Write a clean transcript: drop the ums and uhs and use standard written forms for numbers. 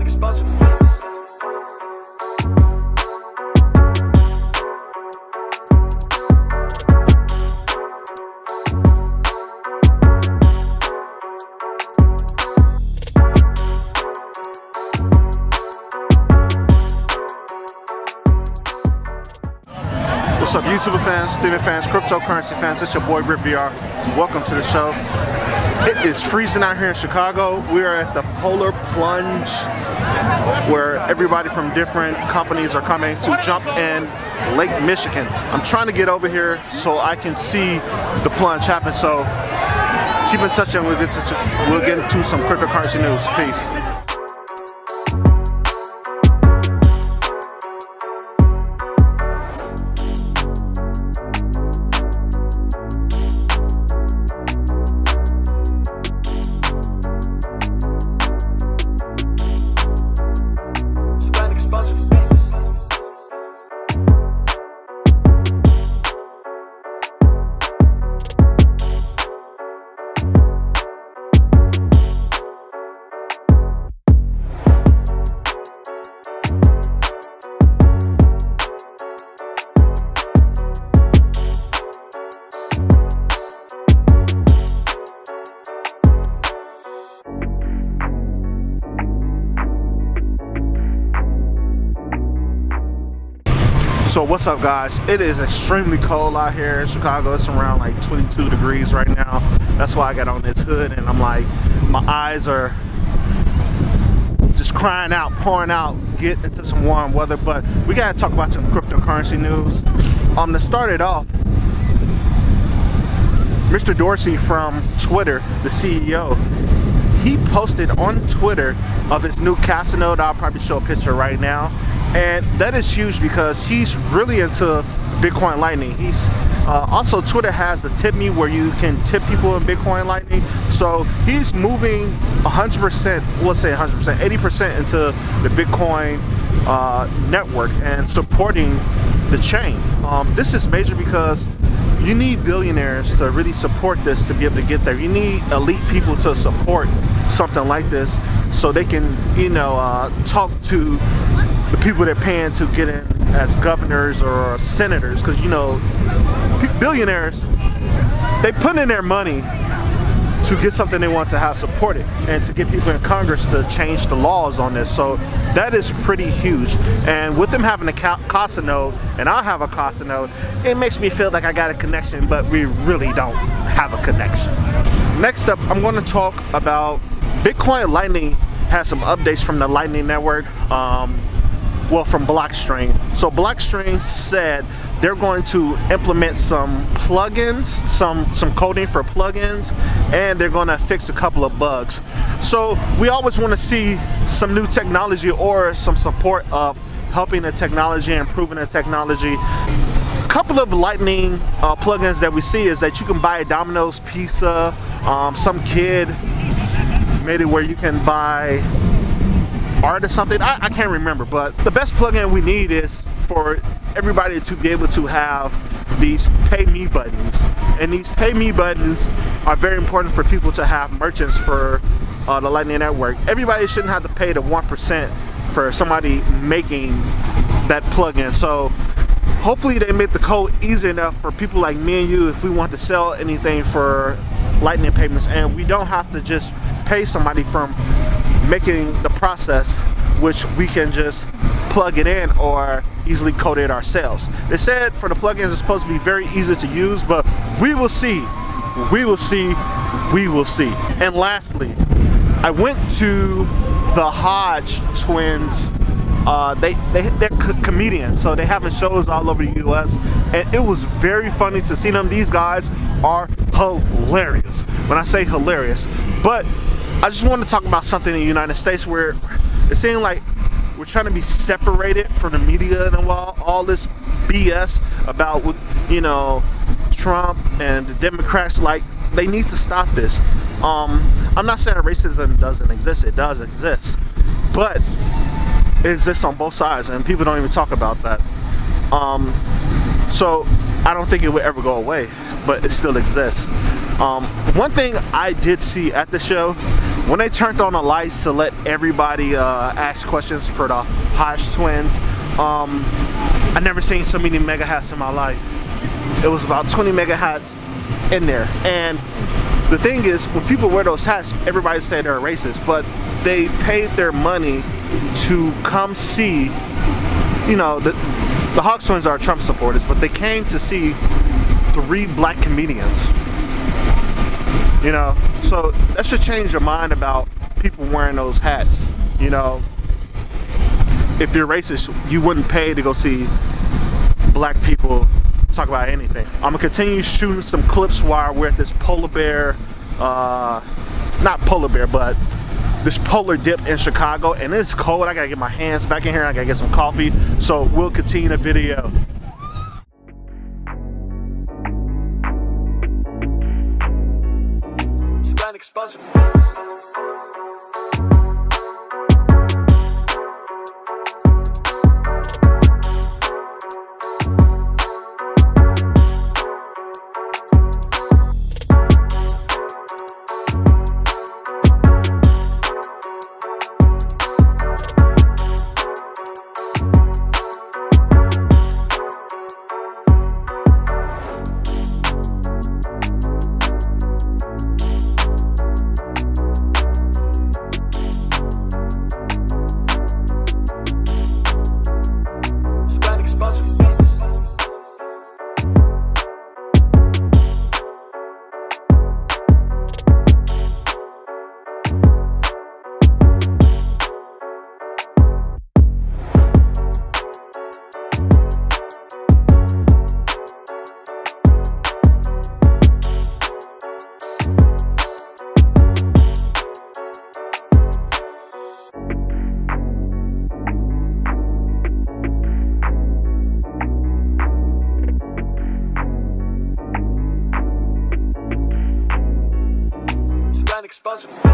exposure. What's up, YouTube fans, Steven fans, cryptocurrency fans? It's your boy Rip VR. Welcome to the show. It is freezing out here in Chicago. We are at the Polar Plunge, where everybody from different companies are coming to jump in Lake Michigan. I'm trying to get over here so I can see the plunge happen. So keep in touch and we'll get into some cryptocurrency news. Peace. So what's up, guys? It is extremely cold out here in Chicago. It's around like 22 degrees right now. That's why I got on this hood and I'm like, my eyes are just crying out, pouring out, get into some warm weather. But we gotta talk about some cryptocurrency news. To start it off, Mr. Dorsey from Twitter, the CEO, he posted on Twitter of his new Casa node. I'll probably show a picture right now. And that is huge because he's really into Bitcoin Lightning. He's also, Twitter has the tip me where you can tip people in Bitcoin Lightning. So he's moving 100%, we'll say 100%, 80% into the Bitcoin network and supporting the chain. This is major because you need billionaires to really support this to be able to get there. You need elite people to support something like this so they can, you know, talk to the people they're paying to get in as governors or senators, because, you know, billionaires, they put in their money to get something they want to have supported and to get people in Congress to change the laws on this. So that is pretty huge. And with them having a Casa node, and I have a Casa node, it makes me feel like I got a connection, but we really don't have a connection. Next up, I'm going to talk about Bitcoin Lightning has some updates from the Lightning Network. Well, from Blockstream. So Blockstream said they're going to implement some plugins, some coding for plugins, and they're going to fix a couple of bugs. So we always want to see some new technology or some support of helping the technology and improving the technology. A couple of Lightning plugins that we see is that you can buy a Domino's pizza. Some kid made it where you can buy art or something. I can't remember, but the best plugin we need is for everybody to be able to have these pay me buttons, and these pay me buttons are very important for people to have merchants for the Lightning Network. Everybody shouldn't have to pay the 1% for somebody making that plugin. So hopefully they make the code easy enough for people like me and you if we want to sell anything for Lightning payments, and we don't have to just pay somebody from making the process, which we can just plug it in or easily code it ourselves. They said for the plugins it's supposed to be very easy to use, but we will see. We will see. We will see. And lastly, I went to the HodgeTwins. They're comedians, so they having shows all over the US, and it was very funny to see them. These guys are hilarious. When I say hilarious, but I just want to talk about something in the United States where it seems like we're trying to be separated from the media and all this BS about, you know, Trump and the Democrats. Like, they need to stop this. I'm not saying racism doesn't exist. It does exist, but it exists on both sides, and people don't even talk about that. So I don't think it would ever go away, but it still exists. One thing I did see at the show When they turned on the lights to let everybody ask questions for the HodgeTwins, I never seen so many mega hats in my life. It was about 20 mega hats in there. And the thing is, when people wear those hats, everybody say they're racist, but they paid their money to come see, you know, the HodgeTwins are Trump supporters, but they came to see 3 black comedians. You know, so that should change your mind about people wearing those hats. You know, if you're racist, you wouldn't pay to go see black people talk about anything. I'm gonna continue shooting some clips while we're at this polar bear, not polar bear, but this polar dip in Chicago, and it's cold. I gotta get my hands back in here. I gotta get some coffee. So we'll continue the video. Exposure. Exposure.